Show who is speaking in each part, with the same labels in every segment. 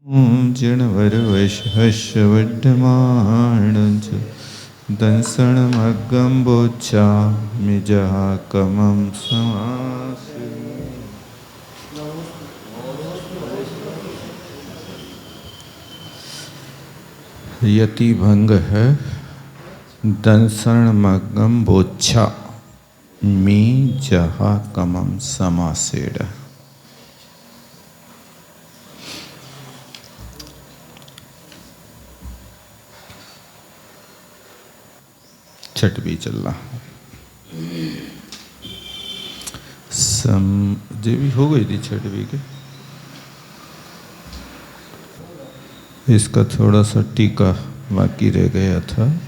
Speaker 1: जिणवरवशहर्षवर्धमानं च दंसनमग्गं बोच्छामि जहाकमं समासि। यति भंग है। दंसनमग्गं बोच्छामि जहाकमं समासेड। छठ भी चल रहा जे भी हो गई थी छठ भी के। इसका थोड़ा सा टीका बाकी रह गया था।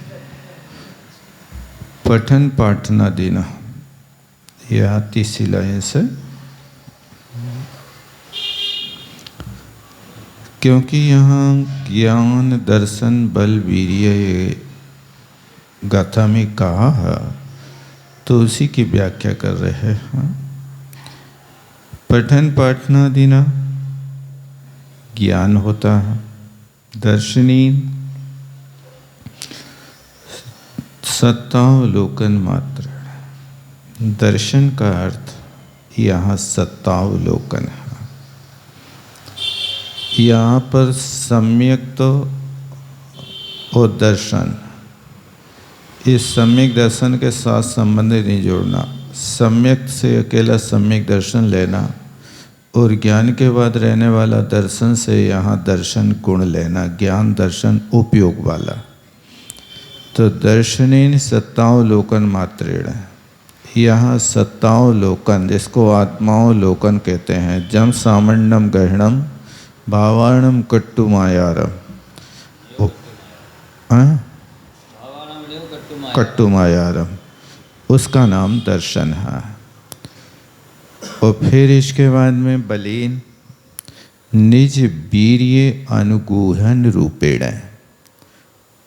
Speaker 1: पठन पाठ न देना यह आती सिलाए से, क्योंकि यहाँ ज्ञान दर्शन बल वीर्य गाथा में कहा है तो उसी की व्याख्या कर रहे हैं। पठन पाठ न देना ज्ञान होता है। दर्शनी सत्तावलोकन मात्र। दर्शन का अर्थ यहाँ सत्तावलोकन है। यहाँ पर सम्यक तो और दर्शन, इस सम्यक दर्शन के साथ संबंध नहीं जोड़ना। सम्यक से अकेला सम्यक दर्शन लेना और ज्ञान के बाद रहने वाला दर्शन से यहाँ दर्शन गुण लेना। ज्ञान दर्शन उपयोग वाला। तो दर्शनीन सत्तावलोकन मात्रेण, यहाँ सत्तावलोकन जिसको आत्मावलोकन कहते हैं। जम सामण्यम गहनम भावाणम कट्टु मायारम, कट्टु मायारम, उसका नाम दर्शन है। और फिर इसके बाद में बलीन निज वीर्य अनुगूहन रूपेण,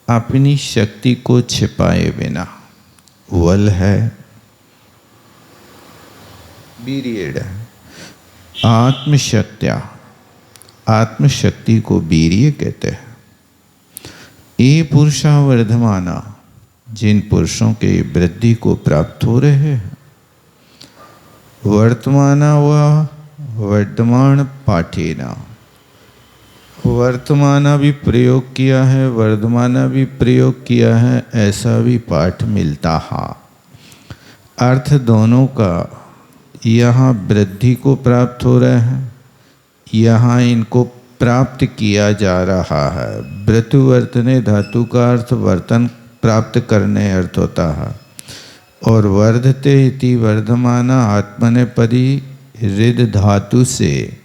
Speaker 1: अपनी शक्ति को छिपाए बिना। वल है वीर्य, आत्मशक्त्या, आत्मशक्ति को वीर्य कहते हैं। ये पुरुषा वर्धमाना, जिन पुरुषों के वृद्धि को प्राप्त हो रहे हैं। वर्तमाना व वर्तमान पाठेना, वर्तमाना भी प्रयोग किया है, वर्धमाना भी प्रयोग किया है, ऐसा भी पाठ मिलता है। अर्थ दोनों का यहाँ वृद्धि को प्राप्त हो रहा है, यहाँ इनको प्राप्त किया जा रहा है। वृत्तुवर्तने धातु का अर्थ वर्तन प्राप्त करने अर्थ होता है। और वर्धते इति वर्धमाना आत्मनेपदी रिद धातु से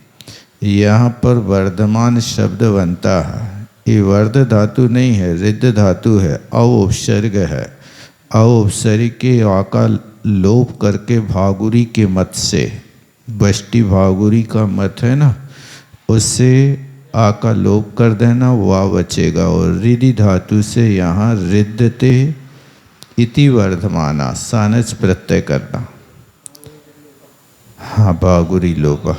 Speaker 1: यहाँ पर वर्धमान शब्द बनता है। ये वर्ध धातु नहीं है, रिद धातु है, औपसर्ग है। औपसर्ग के आका लोप करके भागुरी के मत से, बष्टी भागुरी का मत है ना, उससे आ का लोप कर देना, वा बचेगा। और रिधि धातु से यहाँ रिद्धते इति वर्धमाना सानच प्रत्यय करना। हाँ, बागुरी लोपा।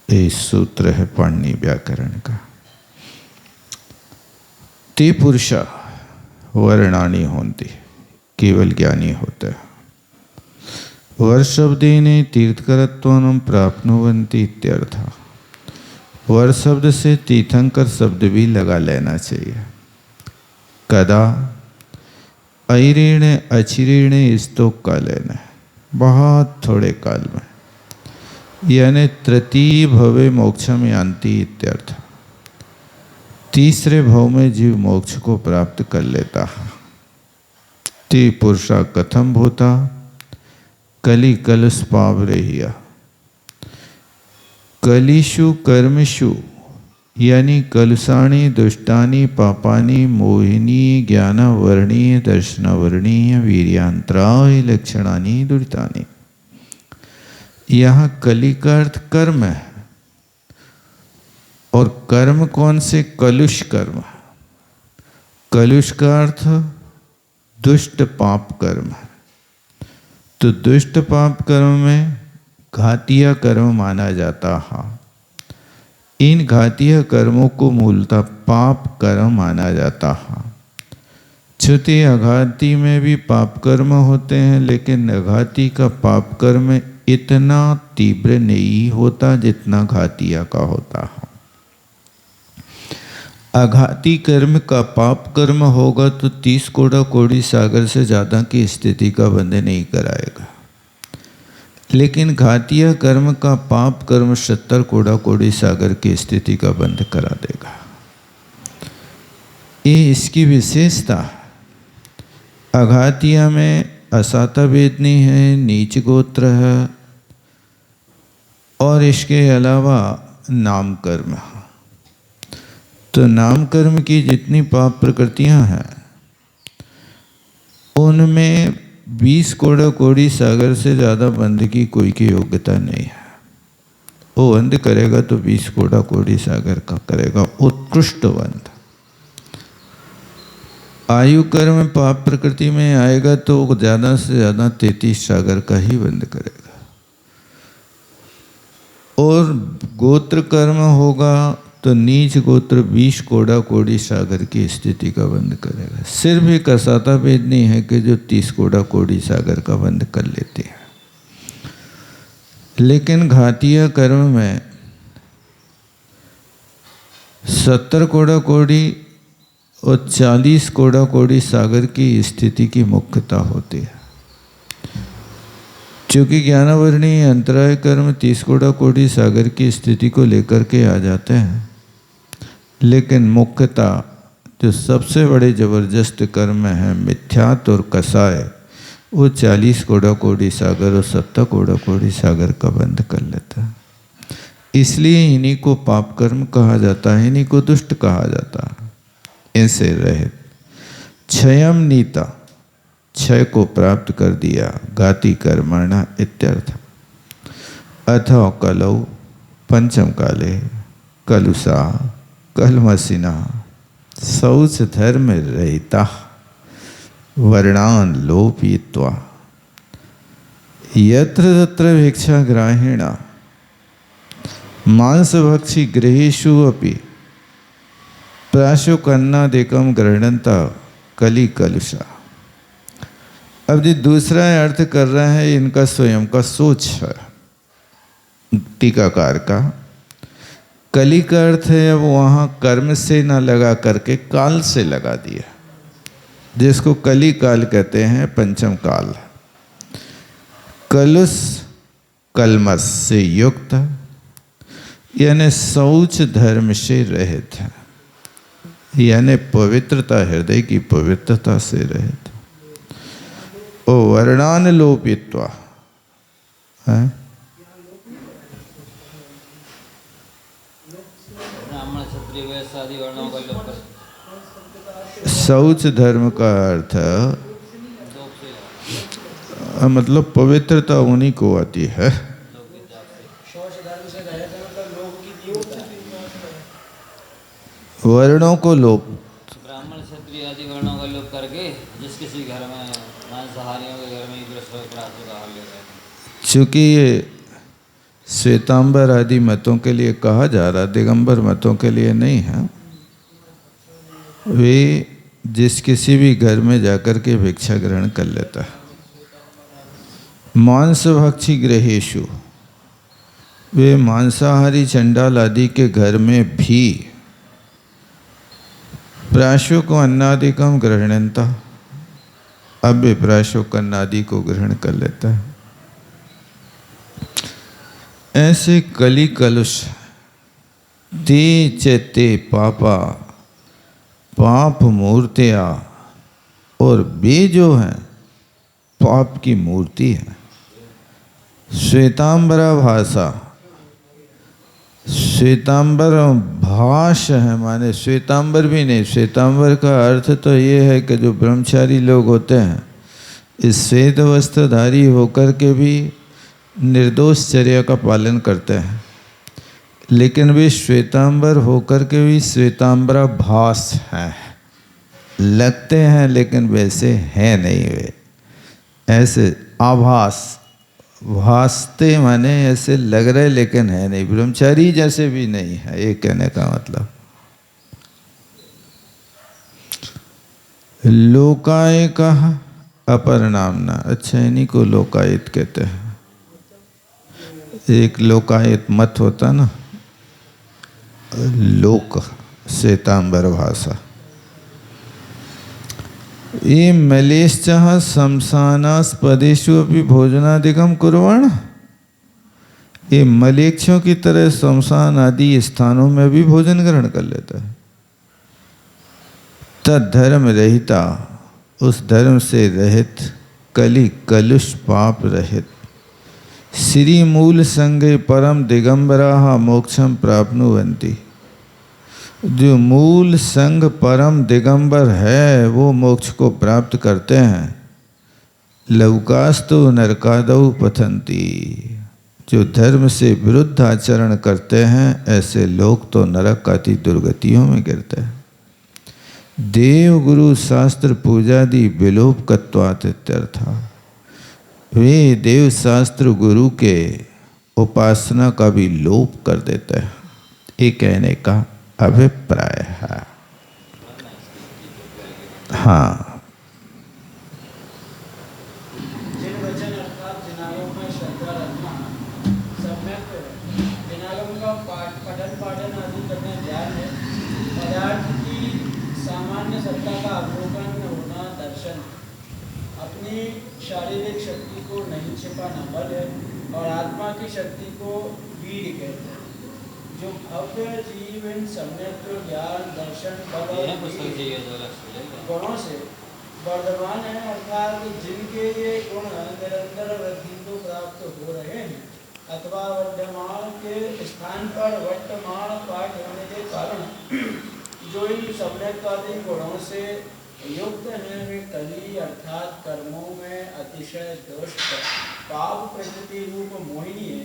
Speaker 1: ये सूत्र है पाणिनि व्याकरण का। ते पुरुषा वर्णानी होती, केवल ज्ञानी होता है। वर्शब्देन तीर्थकरत्वं प्राप्नुवन्ति इत्यर्थः। वर शब्द से तीर्थंकर शब्द भी लगा लेना चाहिए। कदा ऐरेण अचिरेण स्तोक कालेन, बहुत थोड़े काल में, यानी तृतीय भवे मोक्षम यान्ति इत्यर्थ। तीसरे भाव में जीव मोक्ष को प्राप्त कर लेता है। ते पुरुषा कथम भूता कली कलश पावरेहिया। कलिषु कर्मषु यानी कलुषाणी दुष्टानी पापानी मोहिनी ज्ञानवर्णीय दर्शनवर्णीय वीर्यांतराय लक्षणानि दुरितानि। यहाँ कली का अर्थ कर्म है। और कर्म कौन से? कलुष कर्म। कलुष का अर्थ दुष्ट पाप कर्म है। तो दुष्ट पाप कर्म में घातीय कर्म माना जाता है। इन घातीय कर्मों को मूलतः पाप कर्म माना जाता है। छुति अघाती में भी पाप कर्म होते हैं, लेकिन अघाती का पाप कर्म इतना तीव्र नहीं होता जितना घातीय का होता है। अघाती कर्म का पाप कर्म होगा तो 30 कोड़ा कोड़ी सागर से ज़्यादा की स्थिति का बंध नहीं कराएगा, लेकिन घातीय कर्म का पाप कर्म 70 कोड़ा कोड़ी सागर की स्थिति का बंध करा देगा। ये इसकी विशेषता। अघातीय में असाता वेदनी है, नीच गोत्र है, और इसके अलावा नाम कर्म है। तो नाम कर्म की जितनी पाप प्रकृतियां हैं उनमें 20 कोड़ा कोड़ी सागर से ज़्यादा बंध की कोई की योग्यता नहीं है। वो बंध करेगा तो 20 कोड़ा कोड़ी सागर का करेगा, उत्कृष्ट बंध। आयु कर्म पाप प्रकृति में आएगा तो ज़्यादा से ज़्यादा 33 सागर का ही बंध करेगा। और गोत्र कर्म होगा तो नीच गोत्र 20 कोड़ा कोड़ी सागर की स्थिति का बंध करेगा। सिर्फ एक असाता वेदनी है कि जो 30 कोड़ा कोड़ी सागर का बंध कर लेते हैं। लेकिन घातीय कर्म में 70 कोड़ा कोड़ी और 40 कोड़ा कोड़ी सागर की स्थिति की मुख्यता होती है। क्योंकि ज्ञानावरणी अंतराय कर्म 30 कोड़ा कोड़ी सागर की स्थिति को लेकर के आ जाते हैं, लेकिन मुख्यतः जो सबसे बड़े जबरदस्त कर्म है मिथ्यात्व और कसाय, वो 40 कोड़ा कोड़ी सागर और 70 कोड़ा कोड़ी सागर का बंध कर लेता है। इसलिए इन्हीं को पाप कर्म कहा जाता है, इन्हीं को दुष्ट कहा जाता है। ऐसे रहे क्षयम नीता, क्षय को प्राप्त कर दिया, घाती कर्मणा इत्यर्थ। अथवा कलौ पंचम काले कलुषा कलमसिना शौच धर्म रहिता वर्णान लोपयित्वा यत्र तत्र भिक्षाग्राहिणा मांसभक्षी गृहेषु अपि प्राशो कन्नादिकम गृह्णन्ता कली कलुषा। अब जो दूसरा अर्थ कर रहा है इनका स्वयं का सोच है टीकाकार का। कली का अर्थ है अब वहाँ कर्म से ना लगा करके काल से लगा दिया, जिसको कली काल कहते हैं, पंचम काल। कलुष कलमस से युक्त, यानी शौच धर्म से रहित है, यानी पवित्रता, हृदय की पवित्रता से रहित। ओ वर्णान लोपित्वा है, शौच धर्म का अर्थ मतलब पवित्रता उन्हीं को आती है। वर्णों को लोप,
Speaker 2: ब्राह्मण क्षत्रिय आदि वर्णों का लोप करके जिस किसी घर में मांसाहारियों के घर में
Speaker 1: चूँकि ये श्वेतांबर आदि मतों के लिए कहा जा रहा, दिगंबर मतों के लिए नहीं है। वे जिस किसी भी घर में जाकर के भिक्षा ग्रहण कर लेता है। मांसभक्षी गृहेषु, वे मांसाहारी चंडाल आदि के घर में भी प्राशो को अन्नादिकम गृह्णन्ता, अब वे प्राशो को अन्नादि को ग्रहण कर लेता है। ऐसे कली कलुष ते चेते पापा, पाप मूर्तिया, और वे जो हैं पाप की मूर्ति है। श्वेतांबरा भाषा, श्वेतांबर भाष है, माने श्वेतांबर भी नहीं। श्वेतांबर का अर्थ तो ये है कि जो ब्रह्मचारी लोग होते हैं, इस श्वेत वस्त्रधारी होकर के भी निर्दोष चर्या का पालन करते हैं, लेकिन वे श्वेतांबर होकर के भी श्वेतांबरा भास हैं, लगते हैं लेकिन वैसे हैं नहीं। वे ऐसे आभास, भासते माने ऐसे लग रहे लेकिन है नहीं, ब्रह्मचारी जैसे भी नहीं है, ये कहने का मतलब। लोकाय कहा अपर नामना, अच्छा इन्हीं को लोकायत कहते हैं। एक लोकायत मत होता ना, लोक श्वेतांबर भाषा। ये मलेश्चः शमशानास्पदेषु अपि भोजनादिकं कुर्वन्, ये मलेच्छों की तरह शमशान आदि स्थानों में भी भोजन ग्रहण कर लेता है। तद्धर्म रहिता, उस धर्म से रहित, कलि कलुष पाप रहित, श्री मूल संगे परम दिगंबरा मोक्षम प्राप्नुवन्ति, जो मूल संग परम दिगंबर है वो मोक्ष को प्राप्त करते हैं। लौकास्तु नरकादौ पतन्ति, जो धर्म से विरुद्ध आचरण करते हैं ऐसे लोग तो नरक आदि दुर्गतियों में गिरते हैं। देव गुरु शास्त्र पूजादि विलोपकत्वात् इत्यर्था, वे देव शास्त्र गुरु के उपासना का भी लोप कर देते हैं, ये कहने का अभिप्राय है। हाँ,
Speaker 3: शारीरिक शक्ति को नहीं छिपाना बल है और आत्मा की शक्ति को वीर कहते हैं। जो भव्य जीवन सम्यक ज्ञान दर्शन गुणों से वर्धमान है, अर्थात जिनके ये गुण निरंतर वृद्धि को प्राप्त हो रहे हैं अथवा वर्धमान के स्थान पर वर्तमान पाठ होने के कारण जो इन सम्यक्तादि गुणों से युक्त है, वे कली अर्थात कर्मों में अतिशय दुष्ट पाप प्रकृति रूप मोहिनी है,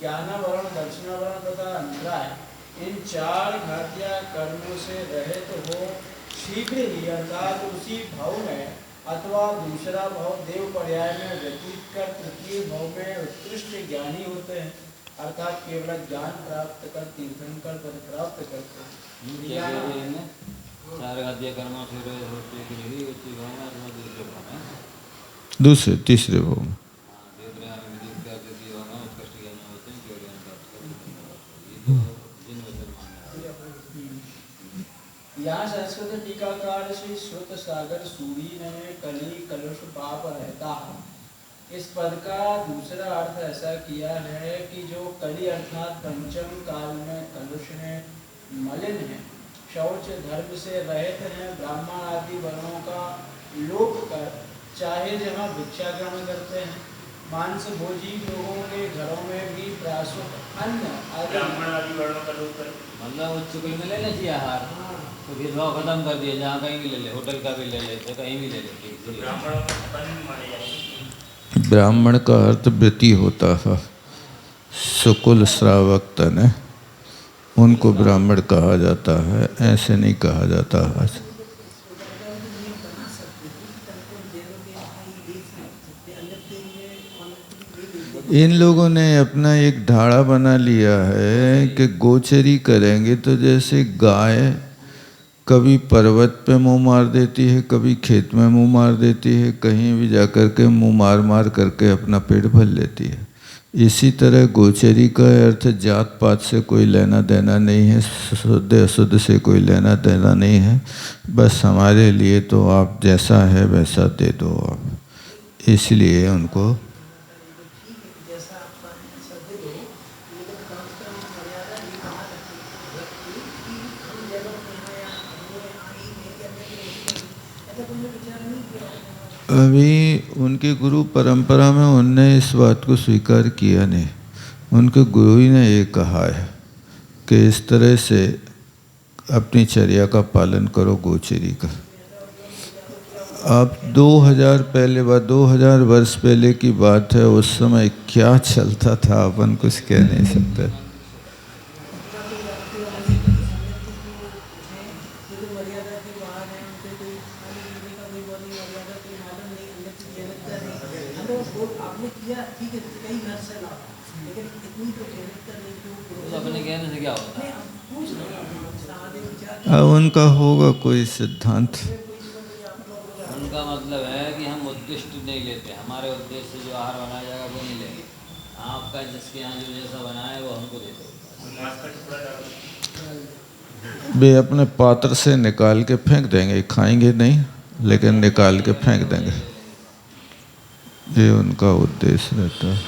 Speaker 3: ज्ञानावरण दर्शनावरण तथा अनुराय, इन चार घातिया कर्मों से रहित हो शीघ्र ही अर्थात उसी भाव में अथवा दूसरा भाव देव पर्याय में व्यतीत कर तृतीय भाव में उत्कृष्ट ज्ञानी होते हैं, अर्थात केवल ज्ञान प्राप्त कर तीर्थंकर पद प्राप्त करते हैं।
Speaker 2: चार घातिया कर्मों से
Speaker 1: दूसरे तीसरे भाव में
Speaker 3: यहाँ संस्कृत टीकाकार श्री श्रुत सागर सूरी ने कली कलुष पाप रहता है, इस पद का दूसरा अर्थ ऐसा किया है कि जो कली अर्थात पंचम काल में कलुष है, मलिन है, शौच धर्म से रहित हैं, ब्राह्मण आदि वर्णों का लोप कर चाहे जहाँ भिक्षा ग्रहण करते हैं, मांस भोजी लोगों के घरों में भी प्रासुक अन्न
Speaker 4: ब्राह्मण आदि वर्णों का लोप कर,
Speaker 2: मतलब उच्च कुल में ले लेती आहार, तो भेदभाव खत्म कर दिया, जहाँ कहीं भी ले ले, होटल का भी ले ले, तो कहीं भी ले ले।
Speaker 4: ब्राह्मणों को खत्म माने जाएंगे।
Speaker 1: ब्राह्मण का अर्थ व्रती होता है, सुकुल श्रावक तन है, उनको ब्राह्मण कहा जाता है, ऐसे नहीं कहा जाता है। इन लोगों ने अपना एक ढाड़ा बना लिया है कि गोचरी करेंगे तो जैसे गाय कभी पर्वत पे मुंह मार देती है, कभी खेत में मुंह मार देती है, कहीं भी जाकर के मुंह मार मार करके अपना पेट भर लेती है, इसी तरह गोचरी का अर्थ जात पात से कोई लेना देना नहीं है, शुद्ध अशुद्ध से कोई लेना देना नहीं है, बस हमारे लिए तो आप जैसा है वैसा दे दो आप, इसलिए उनको अभी उनके गुरु परंपरा में उनने इस बात को स्वीकार किया नहीं। उनके गुरु ही ने ये कहा है कि इस तरह से अपनी चर्या का पालन करो गोचरी का। अब 2000 वर्ष पहले की बात है, उस समय क्या चलता था अपन कुछ कह नहीं सकते।
Speaker 3: ठीक है कई घर से ना, लेकिन इतनी तो चरित्र नहीं कि वो
Speaker 2: तो अपने कहने से क्या होता है?
Speaker 3: पूछ नहीं आगे विचार
Speaker 1: अब उनका होगा कोई सिद्धांत।
Speaker 2: उनका मतलब है कि हम उद्दिष्ट नहीं लेते, हमारे उद्देश्य से जो आहार बनाया जाएगा वो नहीं लेंगे। आपका जिसके यहाँ जो जैसा बनाए वो हमको दे दो।
Speaker 4: मांस का टुकड़ा डालो।
Speaker 1: वे अपने पात्र से निकाल के फेंक देंगे, खाएंगे नहीं लेकिन निकाल के फेंक देंगे, ये उनका उद्देश्य रहता है।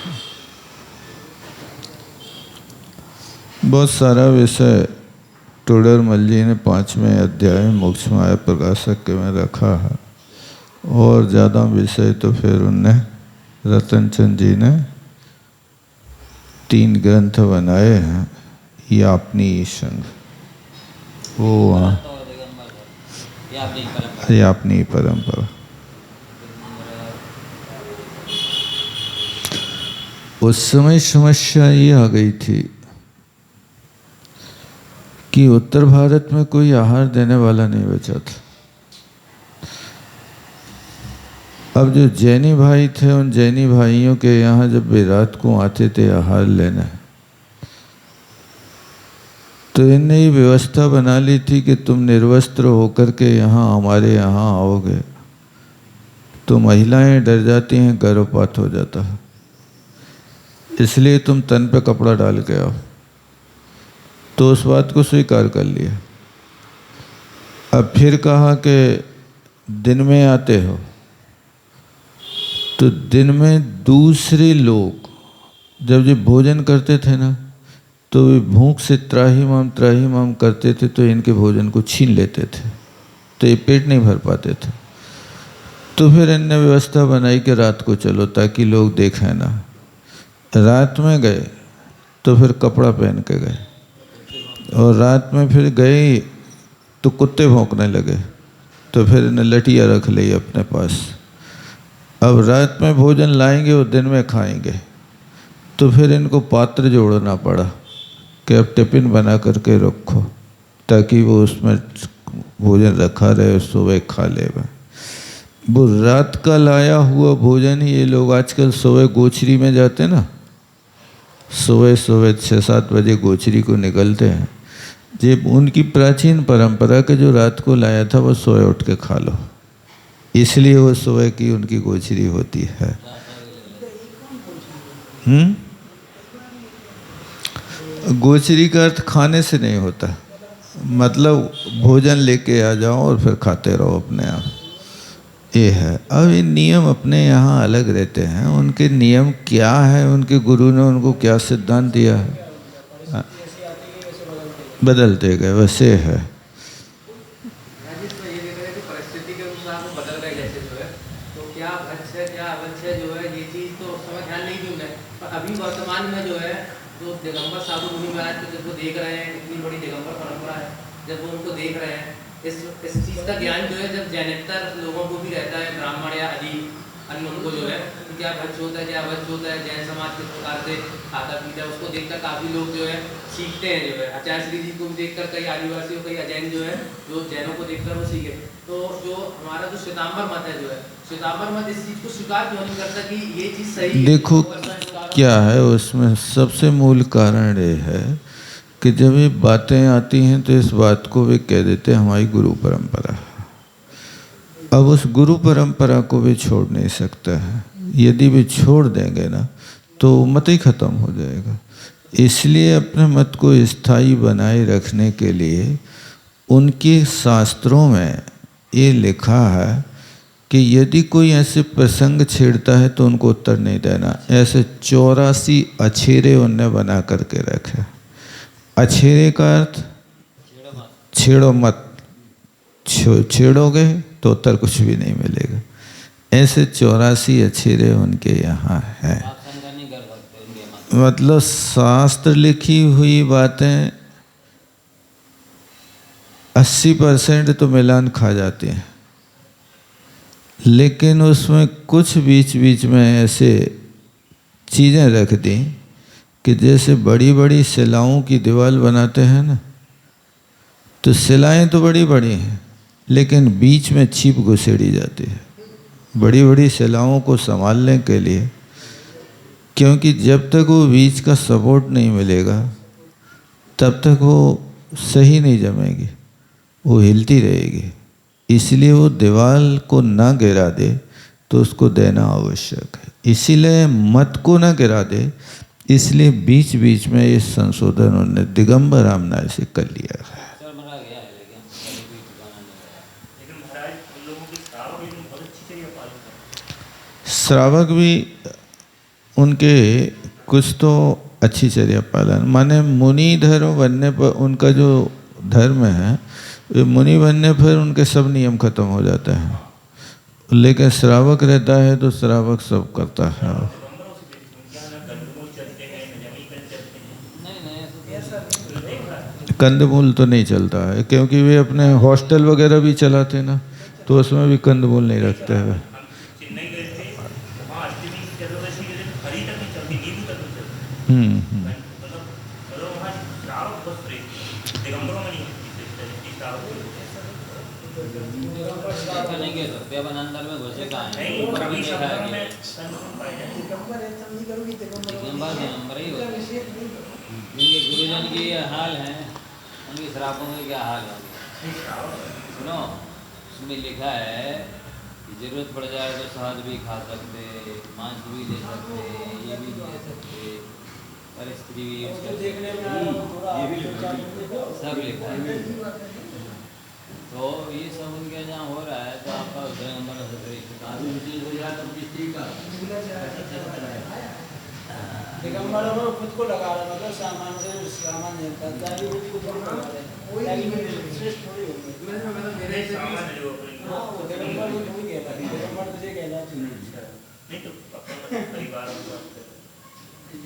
Speaker 1: बहुत सारा विषय टोडरमल जी ने 5वें अध्याय मोक्ष माया प्रकाशक के में रखा है, और ज़्यादा विषय तो फिर उनने रतनचंद जी ने 3 ग्रंथ बनाए हैं। यापनी संघ वो वहाँ
Speaker 2: तो दिगंबर है, ये अपनी परंपरा।
Speaker 1: ये अपनी परंपरा। उस समय समस्या ये आ गई थी कि उत्तर भारत में कोई आहार देने वाला नहीं बचा था। अब जो जैनी भाई थे, उन जैनी भाइयों के यहाँ जब वे रात को आते थे आहार लेने, तो इनने ये व्यवस्था बना ली थी कि तुम निर्वस्त्र होकर के यहाँ हमारे यहाँ आओगे तो महिलाएं डर जाती हैं, गर्भपात हो जाता है, इसलिए तुम तन पे कपड़ा डाल के आओ। तो उस बात को स्वीकार कर लिया। अब फिर कहा कि दिन में आते हो, तो दिन में दूसरे लोग जब ये भोजन करते थे ना, तो वे भूख से त्राहिमाम करते थे, तो इनके भोजन को छीन लेते थे, तो ये पेट नहीं भर पाते थे। तो फिर इनने व्यवस्था बनाई कि रात को चलो ताकि लोग देखें ना। रात में गए तो फिर कपड़ा पहन के गए, और रात में फिर गए तो कुत्ते भौंकने लगे, तो फिर इन्हें लटिया रख ली अपने पास। अब रात में भोजन लाएंगे और दिन में खाएंगे, तो फिर इनको पात्र जोड़ना पड़ा कि अब टिफिन बना करके रखो ताकि वो उसमें भोजन रखा रहे, सुबह खा ले। वो रात का लाया हुआ भोजन ही ये लोग आजकल सुबह गोचरी में जाते ना, सुबह 6-7 बजे गोचरी को निकलते हैं। जब उनकी प्राचीन परंपरा के जो रात को लाया था वो सुबह उठ के खा लो, इसलिए वो सुबह की उनकी गोचरी होती है। गोचरी का अर्थ खाने से नहीं होता, मतलब भोजन लेके आ जाओ और फिर खाते रहो अपने आप, ये है। अब ये नियम अपने यहाँ अलग रहते हैं, उनके नियम क्या है, उनके गुरु ने उनको क्या सिद्धांत दिया है, बदलते गए, वैसे है।
Speaker 5: परिस्थिति के अनुसार वो बदल गए जैसे जो है, तो क्या अच्छ है क्या अवच्छ है जो है, ये चीज़ तो उस समय ध्यान नहीं दी उन्हें। पर अभी वर्तमान में जो है, जो दिगंबर साधु मुनि महाराज को जब वो देख रहे हैं, इतनी बड़ी दिगंबर परंपरा है, जब वो उनको देख रहे हैं, इस चीज़ का ज्ञान जो है जब जैनेतर लोगों को भी रहता है, ब्राह्मण या अजीब अन्य उनको जो है कि क्या भक्ष होता है क्या अवच्छ होता है, जैन समाज किस प्रकार से खाता पीता है, उसको देखकर काफ़ी लोग जो है सीखते हैं। जो है आचार्य श्री जी को देखकर कई आदिवासी और कई अजैन जो है जो जैनों को देखकर वो सीखे। तो जो हमारा जो श्वेतांबर मत है जो है, श्वेतांबर मत इस चीज़ को स्वीकार क्यों नहीं करता कि ये चीज़ सही है?
Speaker 1: देखो क्या है उसमें, सबसे मूल कारण ये है कि जब ये बातें आती हैं तो इस बात को वे कह देते हैं हमारी गुरु परंपरा। अब उस गुरु परंपरा को भी छोड़ नहीं सकता है, यदि वे छोड़ देंगे ना तो मत ही खत्म हो जाएगा। इसलिए अपने मत को स्थायी बनाए रखने के लिए उनके शास्त्रों में ये लिखा है कि यदि कोई ऐसे प्रसंग छेड़ता है तो उनको उत्तर नहीं देना। ऐसे 84 अछेरे उनने बना करके रखे। अछेरे का अर्थ छेड़ो मत, छेड़ोगे तो उत्तर कुछ भी नहीं मिलेगा। ऐसे 84 अछेरे उनके यहाँ हैं। मतलब शास्त्र लिखी हुई बातें 80% तो मिलान खा जाती हैं, लेकिन उसमें कुछ बीच बीच में ऐसे चीज़ें रख दी कि जैसे बड़ी बड़ी शिलाओं की दीवार बनाते हैं ना, तो शिलाएं तो बड़ी बड़ी हैं लेकिन बीच में छिप घुसेड़ी जाती है। बड़ी बड़ी शिलाओं को संभालने के लिए क्योंकि जब तक वो बीज का सपोर्ट नहीं मिलेगा तब तक वो सही नहीं जमेगी, वो हिलती रहेगी। इसलिए वो दीवार को ना गिरा दे तो उसको देना आवश्यक है। इसीलिए मत को ना गिरा दे, इसलिए बीच बीच में ये संशोधन उन्होंने दिगंबर रामनाथ से कर लिया है।
Speaker 2: सर मरा गया है लेकिन कभी भी ठिकाना नहीं लगा।
Speaker 4: लेकिन महाराज उन लोगों की श्रावक लेकिन बहुत अच्छी चर्या पालन करते
Speaker 1: श्रावक भी उनके कुछ तो अच्छी चर्या पालन, माने मुनि धर्म बनने पर उनका जो धर्म है, वे मुनि बनने पर उनके सब नियम खत्म हो जाते हैं, लेकिन श्रावक रहता है तो श्रावक सब करता है।
Speaker 4: दिगंबरों से देखते हैं क्या ना गंधमूल चलते हैं न जमीकन चलते हैं।
Speaker 2: नहीं नहीं ऐसा तो
Speaker 4: देख रहा है
Speaker 1: कंदमूल तो नहीं चलता है, क्योंकि वे अपने हॉस्टल वगैरह भी चलाते ना, तो उसमें भी कंदमूल नहीं रखते हैं।
Speaker 4: हम चेन्नई गए थे, वहाँ अष्टमी की चतुर्दशी के दिन हरी तक नहीं चलती, नींबू तक नहीं चलती। मतलब वहाँ श्रावक बहुत श्रेष्ठ है। दिगंबरों में नहीं होती श्रावक
Speaker 2: ऐसा नहीं कह सकते, अपन अंदर में घुसे कहाँ हैं?
Speaker 4: नहीं,
Speaker 2: ऊपर भी
Speaker 4: कभी
Speaker 2: देखा है
Speaker 4: शब्दों में
Speaker 2: कि
Speaker 4: संगम पाए जाएंगे।
Speaker 3: दिगंबर ऐसा नहीं करोगी, दिगंबर
Speaker 2: दिगंबर ही होते हैं। जिनके गुरुजन की ये हाल है, उनके श्रापों के क्या हाल होंगे? सुनो, उसमें लिखा है कि जरूरत पड़ जाए तो शहद भी खा सकते, मांस भी ले सकते, ये भी ले सकते, पर स्त्री भी यूज कर
Speaker 3: देखने में
Speaker 2: सकते,
Speaker 3: थोड़ा
Speaker 2: सब लिखा है। तो ये सब उनके जहाँ हो रहा है, तो आपका दिगंबर से
Speaker 3: दिगंबर को खुद को लगा रहा, मतलब सामान से सामान नहीं जाली होती को कम लगा रहे हैं, श्रेष्ठ थोड़ी होगी।
Speaker 4: मेरे सामान जो
Speaker 3: हाँ, वो दिगंबर को नहीं कहता, दिगंबर तुझे कहना चाहिए।
Speaker 4: नहीं तो अपना परिवार की बात करें।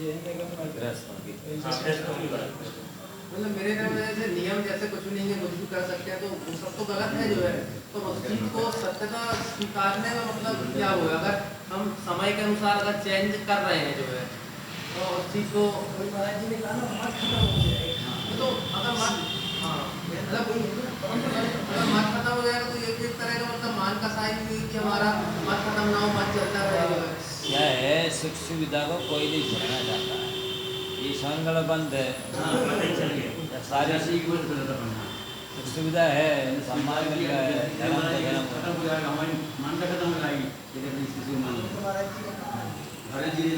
Speaker 3: ये दिगंबर
Speaker 2: गृहस्थों की।
Speaker 4: हाँ, गृहस्थों की बात करें।
Speaker 5: मतलब मेरे ख्याल में जैसे नियम जैसे कुछ नहीं है, कुछ भी कर सकते हैं, तो वो सब तो गलत है जो है। तो उस चीज को सत्यता स्वीकारने में मतलब क्या हुआ, अगर हम समय के अनुसार अगर चेंज कर रहे हैं जो है, तो उस चीज को
Speaker 3: महाराज जी ने कहा ना, मत खत्म हो जाएगा।
Speaker 5: तो अगर मत, हाँ मतलब अगर मत खत्म हो जाएगा तो ये भी एक तरह का मतलब मान का साइन नहीं कि हमारा मत खत्म ना हो, मत चलता रहे जो है।
Speaker 2: क्या है, सुख सुविधा को कोई नहीं छोड़ना चाहता है। ये संगल बंद है, सारी सुख सुविधा है, सम्मान मिल रहा है, धर्म का जन्म हो रहा है।
Speaker 3: महाराज जी ने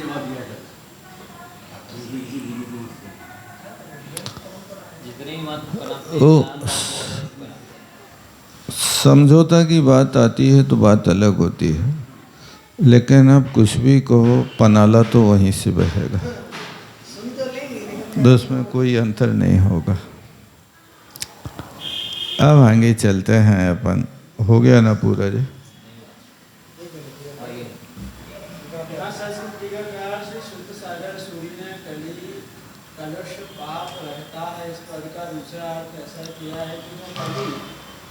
Speaker 2: जितनी मत
Speaker 1: समझौता की बात आती है तो बात अलग होती है, लेकिन अब कुछ भी कहो, पनाला तो वहीं से बहेगा, तो उसमें कोई अंतर नहीं होगा। अब आगे चलते हैं अपन, हो गया ना पूरा जी?
Speaker 3: संस्कृति का प्यार से शुद्ध सागर सूर्य ने कलुष पाप रहता है, इस पद का दूसरा अर्थ ऐसा किया है कि जो कली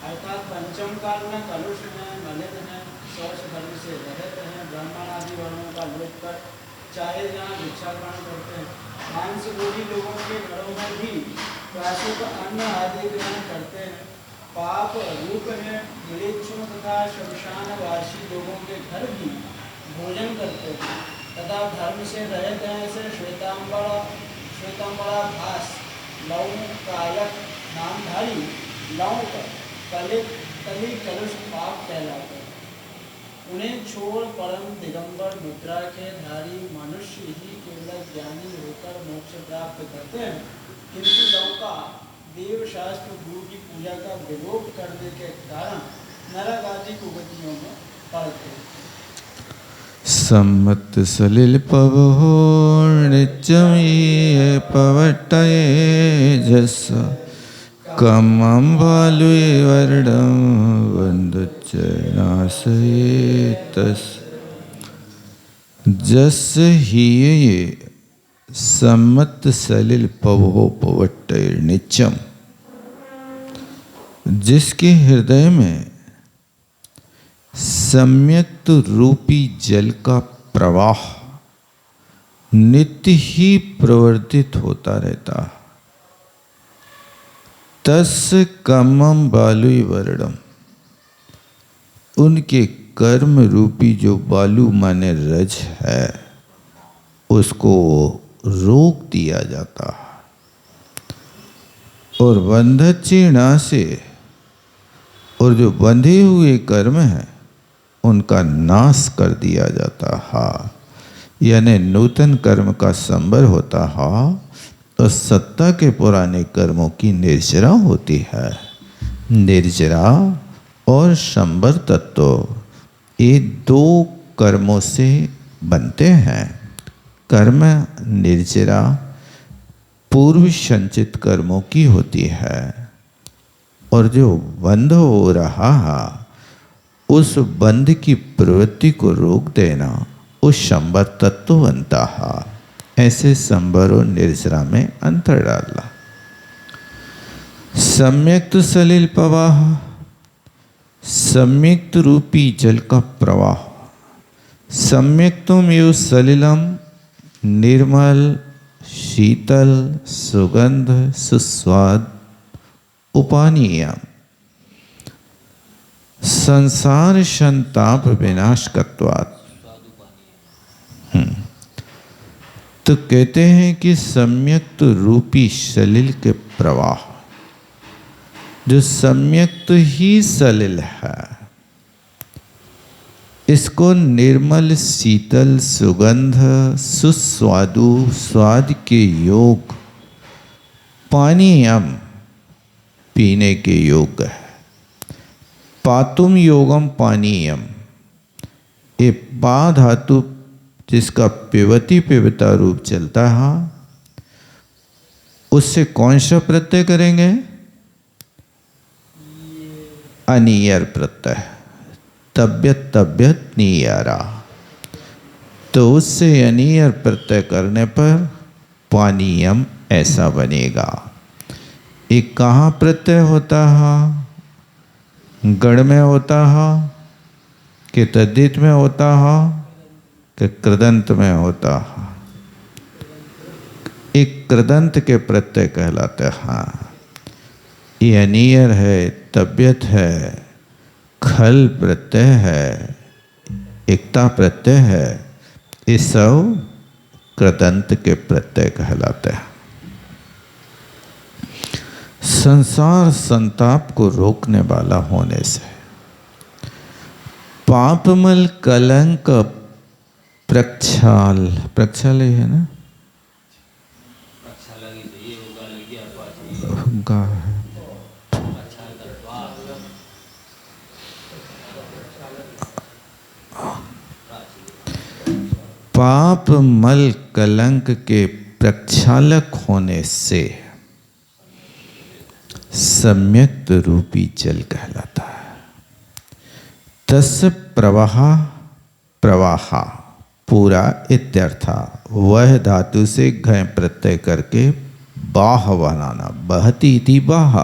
Speaker 3: अर्थात पंचम काल में कलुष है, मलिन है, शौच धर्म से रहित हैं, ब्राह्मण आदि वर्णों का लोप कर चाहे जहाँ भिक्षा ग्रहण करते हैं, मांस भोजी लोगों के घरों में भी प्राशुक अन्न आदि ग्रहण करते हैं, पाप रूप है, गिरिक्षु तथा शमशानवासी लोगों के घर भी भोजन करते हैं, तथा धर्म से रहित हैं, ऐसे श्वेतांबरा भास लौन कायक नामधारी लौक कली कलुष पाप कहलाते हैं। उन्हें छोड़ परम दिगंबर मुद्रा के धारी मनुष्य ही केवल ज्ञानी होकर मोक्ष प्राप्त करते हैं, किंतु लौका देव शास्त्र गुरु की पूजा का विलोप करने के कारण नरक आदि कुगतियों में पड़ते हैं।
Speaker 1: सम्मत सलिल पवहो नित्यमीये पवट्टये जस कमं बालुये वर्णं वन्दुच्चनासये तस्। जस ही ये सम्मत सलिल पवहो पवट्टये नित्यम, जिसके हृदय में सम्यक्त रूपी जल का प्रवाह नित्य ही प्रवर्तित होता रहता, तस् कमम बालुई वर्णम, उनके कर्म रूपी जो बालू माने रज है, उसको रोक दिया जाता है और बंधचीणा से, और जो बंधे हुए कर्म हैं उनका नाश कर दिया जाता है, यानी नूतन कर्म का संबर होता है और सत्ता के पुराने कर्मों की निर्जरा होती है। निर्जरा और संबर तत्व ये दो कर्मों से बनते हैं। कर्म निर्जरा पूर्व संचित कर्मों की होती है और जो बंध हो रहा है उस बंध की प्रवृत्ति को रोक देना उस संबर तत्व बनता है। ऐसे संबर और निर्जरा में अंतर डालना। सम्यक्त सलिल प्रवाह, सम्यक्त रूपी जल का प्रवाह। सम्यक्तम एव सलिलम, निर्मल, शीतल, सुगंध, सुस्वाद, उपानीयम। संसार संताप विनाशकत्वात्। तो कहते हैं कि सम्यक्त रूपी सलिल के प्रवाह, जो सम्यक्त ही सलिल है, इसको निर्मल, शीतल, सुगंध, सुस्वादु, स्वाद के योग, पानीयम, पीने के योग्य है। पातुम योगम पानीयम, ये पा धातु जिसका पिबती पिबता रूप चलता है, उससे कौन सा प्रत्यय करेंगे? अनियर प्रत्यय, तब्यत तब्यत नियरा। तो उससे अनियर प्रत्यय करने पर पानीयम ऐसा बनेगा। एक कहाँ प्रत्यय होता है? गण में होता है कि तद्धित में होता है कि कृदंत में होता है? एक कृदंत के प्रत्यय कहलाते हैं। ये अनियर है, तबियत है, खल प्रत्यय है, एकता प्रत्यय है, ये सब कृदंत के प्रत्यय कहलाते हैं। संसार संताप को रोकने वाला होने से पापमल कलंक प्रक्षाल, प्रक्षाल है ना, गा है, पाप मल कलंक के प्रक्षालक होने से सम्यक्त रूपी जल कहलाता है। तस्य प्रवाह, प्रवाह पूरा इत्यर्था, वह धातु से घय प्रत्यय करके बाह बनाना, बहती थी बाह,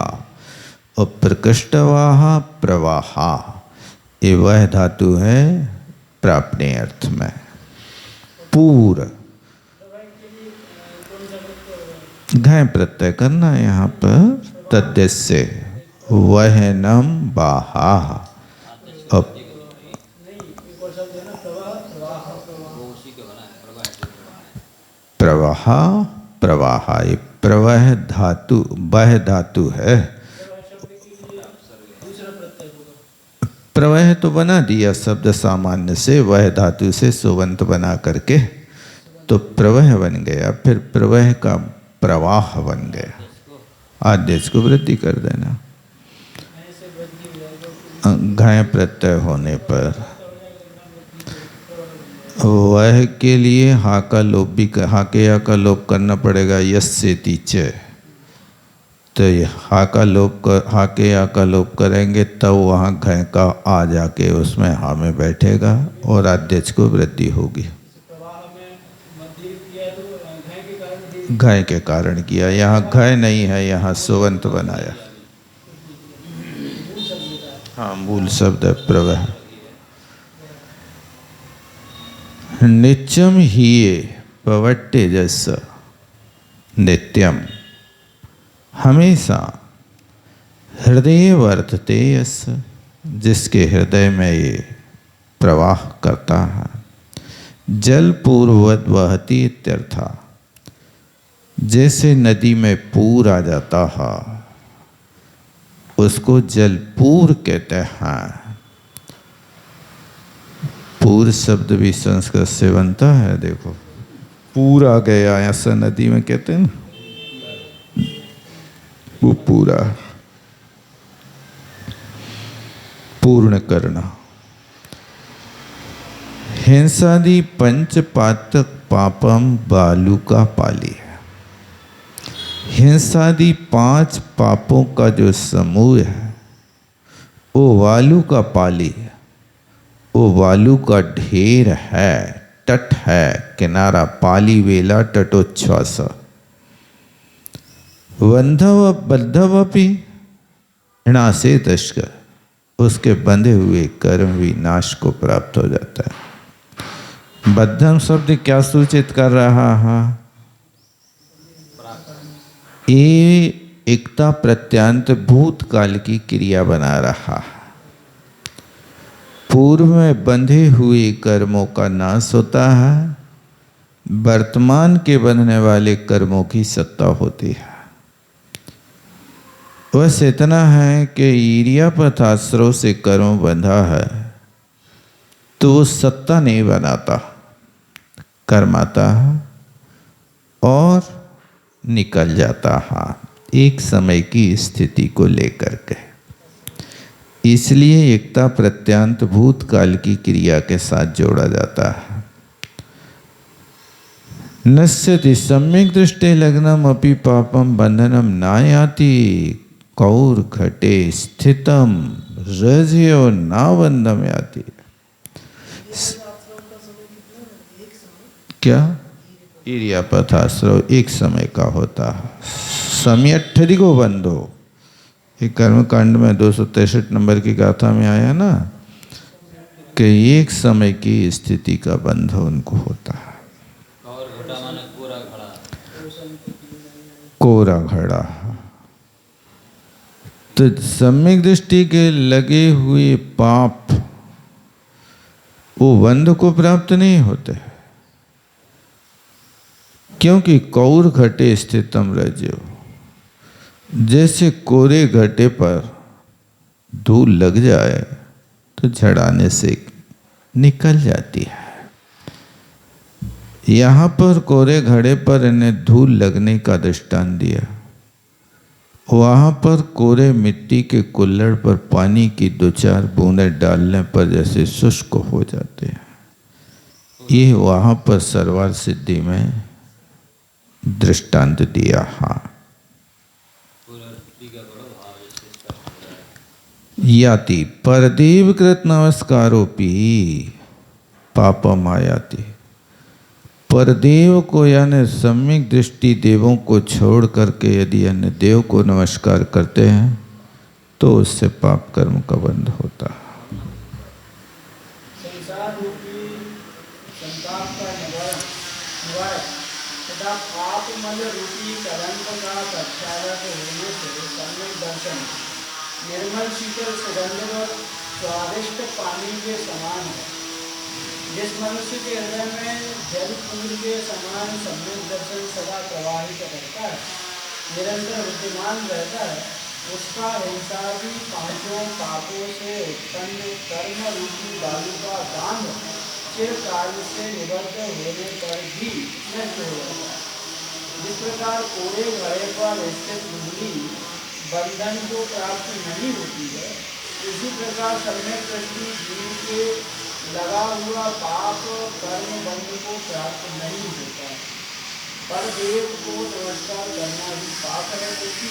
Speaker 1: और प्रकृष्टवाह प्रवाह, ये वह धातु है प्राप्ने अर्थ में। पूर घय प्रत्यय करना यहाँ पर, तद्यस्य वह नम बाहा, और प्रवाह, प्रवाह ये प्रवह धातु, वह धातु है। प्रवह तो बना दिया शब्द सामान्य से, वह धातु से सुबंत बना करके तो प्रवह बन गया, फिर प्रवह का प्रवाह बन गया। आदेश को वृद्धि कर देना घय प्रत्यय होने पर। वह के लिए हा का लोप भी, हा के या का लोप करना पड़ेगा, यस से तीचे। तो हा का लोप कर, हा के या का लोप करेंगे तब वहाँ घय का आ जाके उसमें हा में बैठेगा और आदेश को वृद्धि होगी। घय के कारण किया, यहाँ घय नहीं है, यहाँ सुवंत बनाया। हाँ, मूल शब्द है प्रवह। नित्यम ही पवट्टे जस, नित्यम हमेशा, हृदय वर्तते यस, जिसके हृदय में ये प्रवाह करता है, जल पूर्ववत वहती इत्यर्था। जैसे नदी में पूर आ जाता है उसको जलपूर कहते हैं। पूर शब्द भी संस्कृत से बनता है। देखो पूर आ गया ऐसा नदी में कहते हैं ना, वो पूरा पूर्ण करना। हिंसादि पंच पातक पापम बालू का पाली है। हिंसादि 5 पापों का जो समूह है वो वालू का पाली है, वो वालू का ढेर है, तट है, किनारा, पाली वेला तटोच्छ्वास। बंधव बद्धवपि ऋणासे तस्कर, उसके बंधे हुए कर्म भी नाश को प्राप्त हो जाता है। बद्धम शब्द क्या सूचित कर रहा है? ये एकता प्रत्यांत भूतकाल की क्रिया बना रहा है। पूर्व में बंधे हुए कर्मों का नाश होता है, वर्तमान के बंधने वाले कर्मों की सत्ता होती है। बस इतना है कि ईर्यापथ आश्रव से कर्म बंधा है तो वो सत्ता नहीं बनाता, कर्माता है और निकल जाता है एक समय की स्थिति को लेकर के। इसलिए एकता प्रत्यांत भूतकाल की क्रिया के साथ जोड़ा जाता है। नश्यति सम्यक दृष्टि लग्नम अपि पापम बंधनम नायाति कौर घटे स्थितम रज्यो नावंदम याति। क्या? ईर्यापथ आश्रव एक समय का होता है। समयठधिको बंधो, ये कर्मकांड में 263 नंबर की गाथा में आया ना कि एक समय की स्थिति का बंध उनको होता है।
Speaker 2: और घटा माने कोरा घड़ा,
Speaker 1: कोरा घड़ा। तो सम्यक दृष्टि के लगे हुए पाप वो बंध को प्राप्त नहीं होते, क्योंकि कौर घटे स्थितम रज्यो। जैसे कोरे घटे पर धूल लग जाए तो झड़ाने से निकल जाती है। यहाँ पर कोरे घड़े पर इन्हें धूल लगने का दृष्टांत दिया। वहाँ पर कोरे मिट्टी के कुल्हड़ पर पानी की 2-4 बूंदें डालने पर जैसे शुष्क हो जाते हैं। ये वहाँ पर सरवार सिद्धि में दृष्टांत दिया। हाँ, याति परदेव कृत नमस्कारोपि पापम आयाति। परदेव को यानी सम्यक दृष्टि देवों को छोड़ करके यदि अन्य देव को नमस्कार करते हैं तो उससे पाप कर्म का बंध होता है।
Speaker 3: संसार रूपी संताप का निवारक तथा पापमल रूपी कलंक का प्रक्षालक होने से सम्यक दर्शन निर्मल शीतल सुगंध और स्वादिष्ट पानी के समान है। जिस मनुष्य के हृदय में जल पूर्व के समान सम्यक दर्शन सदा प्रवाहित रहता है, निरंतर विद्यमान रहता है, उसका हिंसादि 5 पापों से उत्पन्न कर्म रूपी बालू का बांध चिरकाल से निवृत्त होने पर भी नष्ट हो जाता है। जिस प्रकार कोरे घड़े पर स्थित उंगली बंधन को प्राप्त नहीं होती है, इसी प्रकार सम्यक दृष्टि जीव के लगा हुआ पाप कर्म बंध को प्राप्त नहीं होता है। पर देव को नमस्कार करना ही पाप है, क्योंकि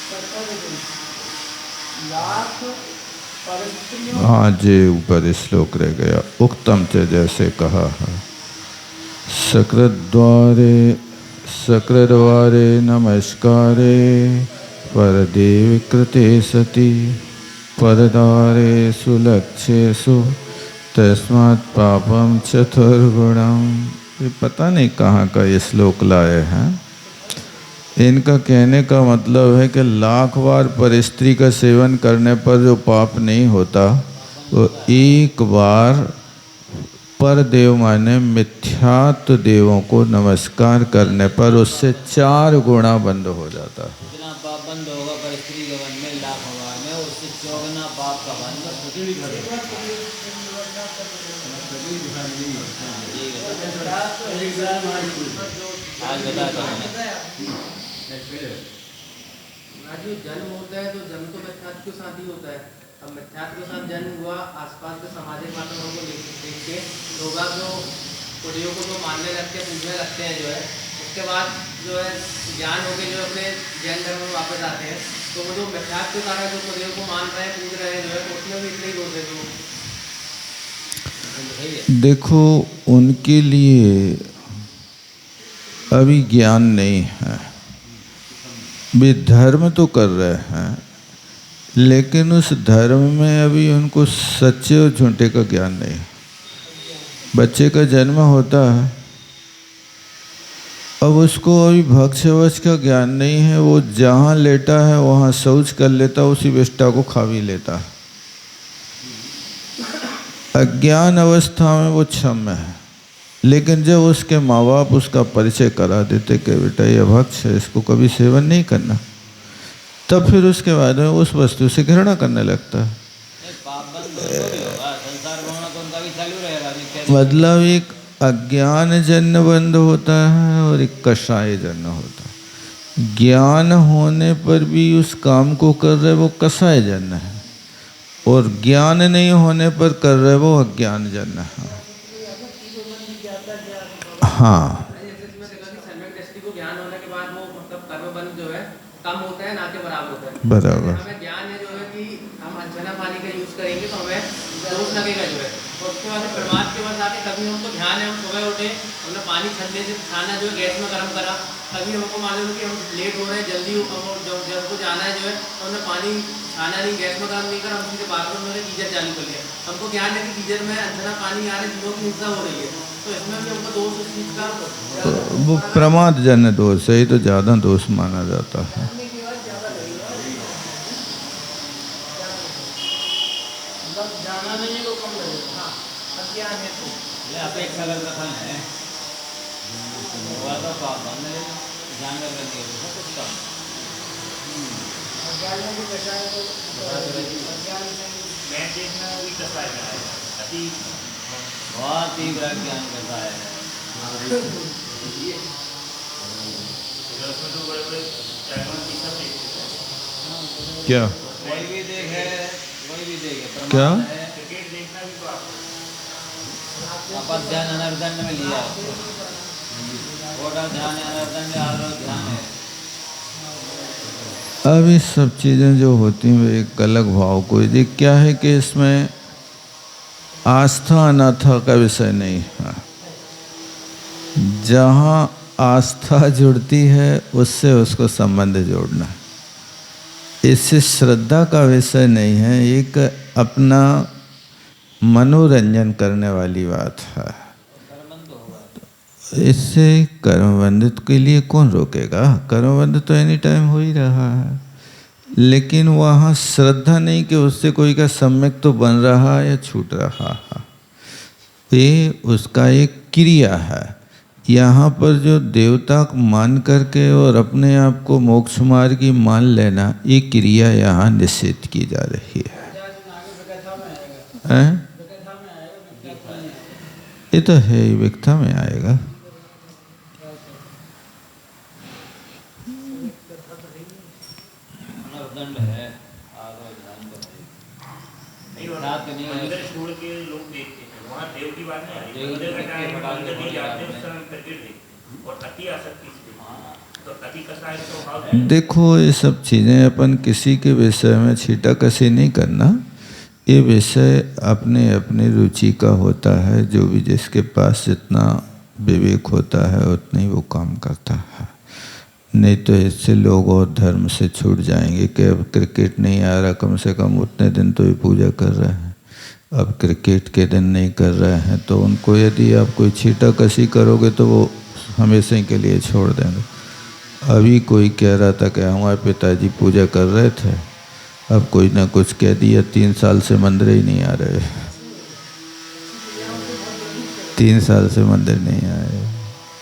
Speaker 3: 70 लाख परिस्थितियों।
Speaker 1: हाँ जी, ऊपर श्लोक रह गया। उक्तम से जैसे कहा है, सकृद्वारे नमस्कारे परदेव कृते सति परदारे सुलक्ष्येषु तस्मात् पापम चतुर्गुणम। ये पता नहीं कहाँ का ये श्लोक लाए हैं। इनका कहने का मतलब है कि लाख बार पर स्त्री का सेवन करने पर जो पाप नहीं होता वो एक बार पर देव माने मिथ्यात्व देवों को नमस्कार करने पर उससे 4 गुणा बंद हो जाता है।
Speaker 2: जितना पाप बंद होगा पर स्त्री के वन में लाख होगा में उससे 14 पाप का बंद आज बताता हूँ।
Speaker 5: राजू जन्म होता है तो जन्म तो मिथ्यात्व के साथ ही होता है। अब मिथ्यात्व के साथ जन्म हुआ, आसपास के सामाजिक वातावरण को देख के लोग जो कुड़ियों को जो मानने लगते हैं, पूजने लगते हैं जो है, उसके बाद जो है ज्ञान होके जो अपने जैन धर्म में वापस आते हैं, तो वो जो मिथ्यात्व के कारण जो कुड़ियों को मान रहे हैं, पूज रहे हैं जो है, तो उसमें भी इतने ही दोष है जो।
Speaker 1: देखो उनके लिए अभी ज्ञान नहीं है, वे धर्म तो कर रहे हैं लेकिन उस धर्म में अभी उनको सच्चे और झूठे का ज्ञान नहीं। बच्चे का जन्म होता है, अब उसको अभी भक्ष्यवश का ज्ञान नहीं है, वो जहाँ लेटा है वहाँ शौच कर लेता, उसी विष्टा को खा भी लेता है। अज्ञान अवस्था में वो क्षम्य है, लेकिन जब उसके माँ बाप उसका परिचय करा देते कि बेटा ये भक्ष है, इसको कभी सेवन नहीं करना, तब फिर उसके बाद में उस वस्तु से घृणा करने लगता है। मतलब एक अज्ञान जन्य बंद होता है और एक कषाय जन्य होता है। ज्ञान होने पर भी उस काम को कर रहे वो कषाय जन्य है, और ज्ञान नहीं होने पर कर रहे वो अज्ञान जन्य है। हाँ,
Speaker 5: ज्ञान होने के बाद वो मतलब कर्मबंध जो है कम होता है, ना के बराबर होता है।
Speaker 1: बराबर।
Speaker 5: हमें ज्ञान है जो है कि हम अनछना पानी का यूज करेंगे तो हमें दोष लगेगा जो है, और उसके बाद परमात्मा के पास आके कभी हमको ध्यान है, हम सुबह उठे, हमने पानी ठंडे से खाना जो है गैस में गर्म करा, कभी हमको मालूम कि हम लेट हो रहे हैं, जल्दी जब हमको जाना है जो है, तो हमने पानी खाना नहीं गैस में गर्म नहीं करा, हम सीधे बाथरूम में गीजर चालू कर लिया। हमको ज्ञान है कि गीजर में अनछना पानी आ रहा है, जीवों की हिंसा हो रही है, तो इसमें भी हमको दोष उस चीज़ का
Speaker 1: वो प्रमाद जन्य दोष है, तो ज़्यादा दोष माना जाता है।
Speaker 2: अपेक्षा अगर कथन है तो पाप बंद है, जानवर करने के सब कुछ काम।
Speaker 4: मैं देखना भी कैसा है, अति
Speaker 2: बहुत तीव्र ज्ञान करता है।
Speaker 4: उसमें तो बड़े बड़े
Speaker 1: क्या
Speaker 2: कोई भी देखे, कोई भी देखे
Speaker 1: क्या
Speaker 4: क्रिकेट देखना भी तो
Speaker 2: आपस ध्यान अनर्दंड में लिया, छोटा ध्यान अनर्दंड आरोप ध्यान है।
Speaker 1: अब ये सब चीज़ें जो होती हैं वो एक अलग भाव को, ये क्या है कि इसमें आस्था अनाथा का विषय नहीं है। जहाँ आस्था जुड़ती है उससे उसको संबंध जोड़ना, इससे श्रद्धा का विषय नहीं है, एक अपना मनोरंजन करने वाली बात है। इससे कर्मबंधित के लिए कौन रोकेगा? कर्मबंध तो एनी टाइम हो ही रहा है, लेकिन वहाँ श्रद्धा नहीं कि उससे कोई का सम्यक तो बन रहा या छूट रहा है, ये उसका एक क्रिया है। यहाँ पर जो देवता मान करके और अपने आप को मोक्ष मार्ग की मान लेना, ये क्रिया यहाँ निषेध की जा रही है। ये तो है ही, विकथा में आएगा।
Speaker 4: अंदर छोड़ के लोग देखते हैं, वहाँ देव की बात नहीं आ रही, मंदिर में मंदिर नहीं जाते उस समय क्रिकेट देखते, और अति आसक्ति तो अति कसा है स्वभाव।
Speaker 1: देखो ये सब चीज़ें अपन किसी के विषय में छीटा कसी नहीं करना, ये विषय अपने अपने रुचि का होता है, जो भी जिसके पास जितना विवेक होता है उतना ही वो काम करता है। नहीं तो इससे लोग और धर्म से छूट जाएंगे कि अब क्रिकेट नहीं आ रहा, कम से कम उतने दिन तो ये पूजा कर रहे हैं, अब क्रिकेट के दिन नहीं कर रहे हैं, तो उनको यदि आप कोई छीटा कसी करोगे तो वो हमेशा के लिए छोड़ देंगे। अभी कोई कह रहा था कि हमारे पिताजी पूजा कर रहे थे, अब कोई ना कुछ कह दिया, 3 साल से मंदिर ही नहीं आ रहे। 3 साल से मंदिर नहीं आए।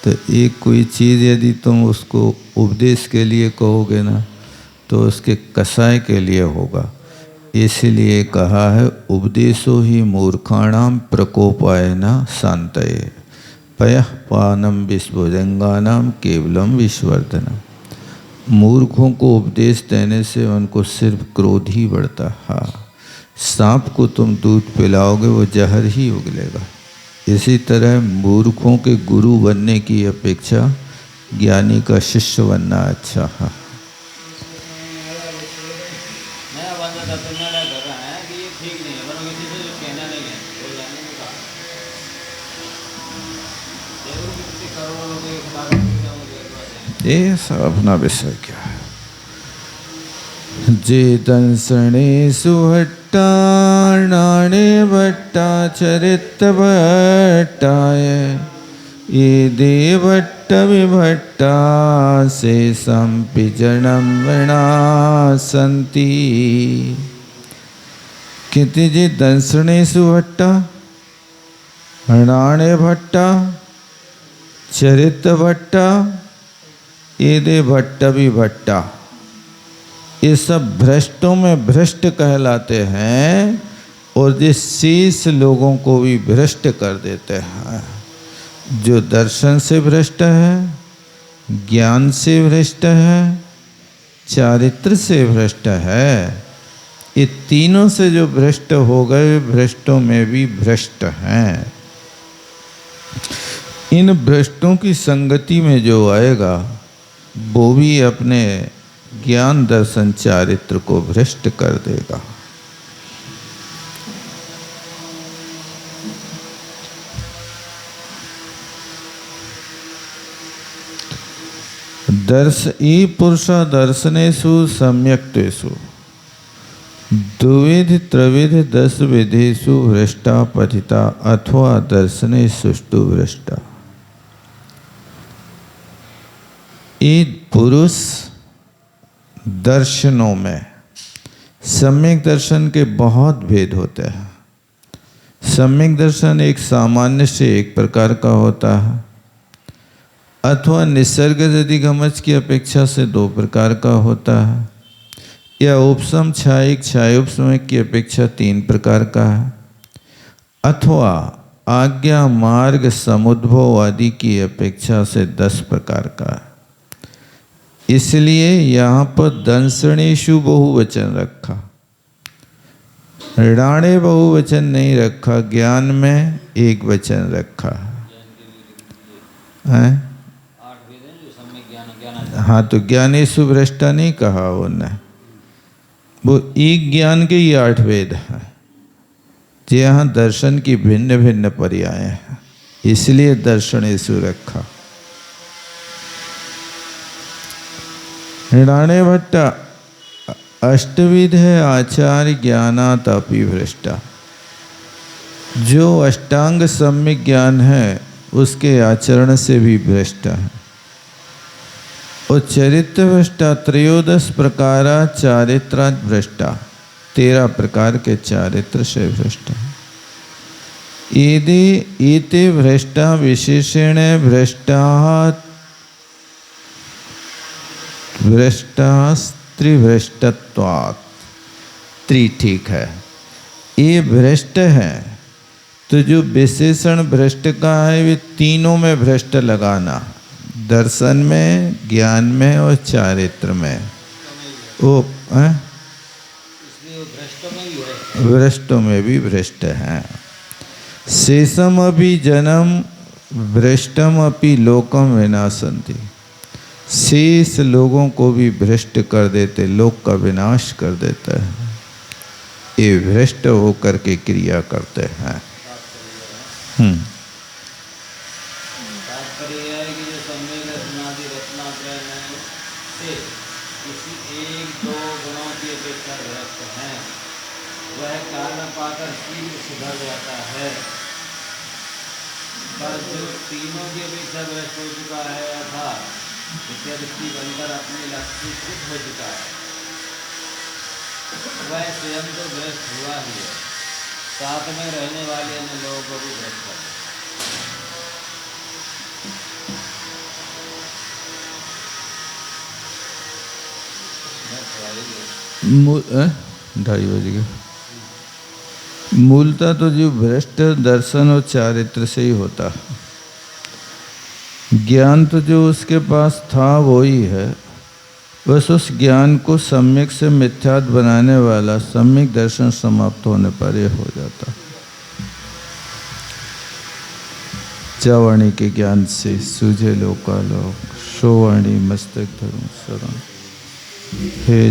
Speaker 1: तो एक कोई चीज़ यदि तुम उसको उपदेश के लिए कहोगे ना तो उसके कसाय के लिए होगा। इसलिए कहा है उपदेशो ही मूर्खाणाम प्रकोपाय न शांतये पयः पानम विश्वजंगानाम केवलम विश्वर्धनम। मूर्खों को उपदेश देने से उनको सिर्फ क्रोध ही बढ़ता है। सांप को तुम दूध पिलाओगे वो जहर ही उगलेगा। इसी तरह मूर्खों के गुरु बनने की अपेक्षा ज्ञानी का शिष्य बनना अच्छा है।
Speaker 2: नया बंदा था तो नया कर रहा है कि ये ठीक नहीं है, वरना किसी से कहना नहीं है, कोई जाने नहीं कहा। जरूर कितने करोड़ों लोग एक लाख
Speaker 1: ये सब अपना विषय क्या है। जे दंसणेषु भट्टाणाने भट्टा चरित भट्टाय ये देवट्ट विभट्टा से संपिजनम विनाशन्ति। कहते जे दंसणेषु भट्टा हणाणे भट्टा चरित भट्टा ये भट्ट भी भट्टा, ये सब भ्रष्टों में भ्रष्ट कहलाते हैं और जिस शेष लोगों को भी भ्रष्ट कर देते हैं। जो दर्शन से भ्रष्ट है, ज्ञान से भ्रष्ट है, चारित्र से भ्रष्ट है, ये तीनों से जो भ्रष्ट हो गए भ्रष्टों में भी भ्रष्ट हैं। इन भ्रष्टों की संगति में जो आएगा वो भी अपने ज्ञान दर्शन चारित्र को भ्रष्ट कर देगा। पुरुषा दर्शनेषु सम्यक्त्वेषु द्विविध त्रिविध 10 विधेषु भ्रष्टा पतिता अथवा दर्शने सुष्टु भ्रष्टा। एक पुरुष दर्शनों में सम्यक दर्शन के बहुत भेद होते हैं। सम्यक दर्शन एक सामान्य से एक प्रकार का होता है अथवा निसर्ग अधिगमच की अपेक्षा से 2 प्रकार का होता है या उपसम छायिक छायोपसमक की अपेक्षा 3 प्रकार का है अथवा आज्ञा मार्ग समुद्भव आदि की अपेक्षा से 10 प्रकार का है। इसलिए यहाँ पर दंसणेषु बहुवचन रखा, ऋणाणे बहुवचन नहीं रखा, ज्ञान में एक वचन रखा है। हाँ तो ज्ञानेषु भ्रष्टा नहीं कहा उन्होंने, वो एक ज्ञान के ही 8 वेद हैं। जो यहाँ दर्शन की भिन्न भिन्न पर्याय हैं इसलिए दर्शनेषु रखा। ऋणाणे भट्टा अष्टविध है आचार्य ज्ञानात् अपि भ्रष्टा। जो अष्टांग सम्यक ज्ञान है उसके आचरण से भी भ्रष्ट है। और चरित्र भ्रष्टा 13 प्रकारा चारित्रात् भ्रष्टा, 13 प्रकार के चारित्र से भ्रष्ट है। एते भ्रष्टा विशेषेण भ्रष्टा त्रिभ्रष्टत्वात्। ठीक है, ये भ्रष्ट है तो जो विशेषण भ्रष्ट का है वे तीनों में भ्रष्ट लगाना, दर्शन में, ज्ञान में और चारित्र में। वो भ्रष्टों में भी भ्रष्ट हैं। शेषम अपि जनम भ्रष्टम अपि लोकम विनाशन्ति। शेष लोगों को भी भ्रष्ट कर देते, लोक का विनाश कर देता है। ये भ्रष्ट होकर के क्रिया करते हैं।
Speaker 2: पर जो तीनों की अपेक्षा भ्रष्ट हो चुका है अर्थात विद्यादृष्टि बनकर अपने लक्ष्य से हो चुका है, वह स्वयं तो भ्रष्ट हुआ ही है, साथ में रहने वाले अन्य लोगों को भी भ्रष्ट कर
Speaker 1: 2:30 बज गए। मूलतः तो जो भ्रष्ट दर्शन और चारित्र से ही होता है। ज्ञान तो जो उसके पास था वो ही है, बस उस ज्ञान को सम्यक से मिथ्यात बनाने वाला सम्यक दर्शन समाप्त होने पर ये हो जाता। चावाणी के ज्ञान से सूझे लोकालोक, शोवाणी मस्तक धर्म शरण। हे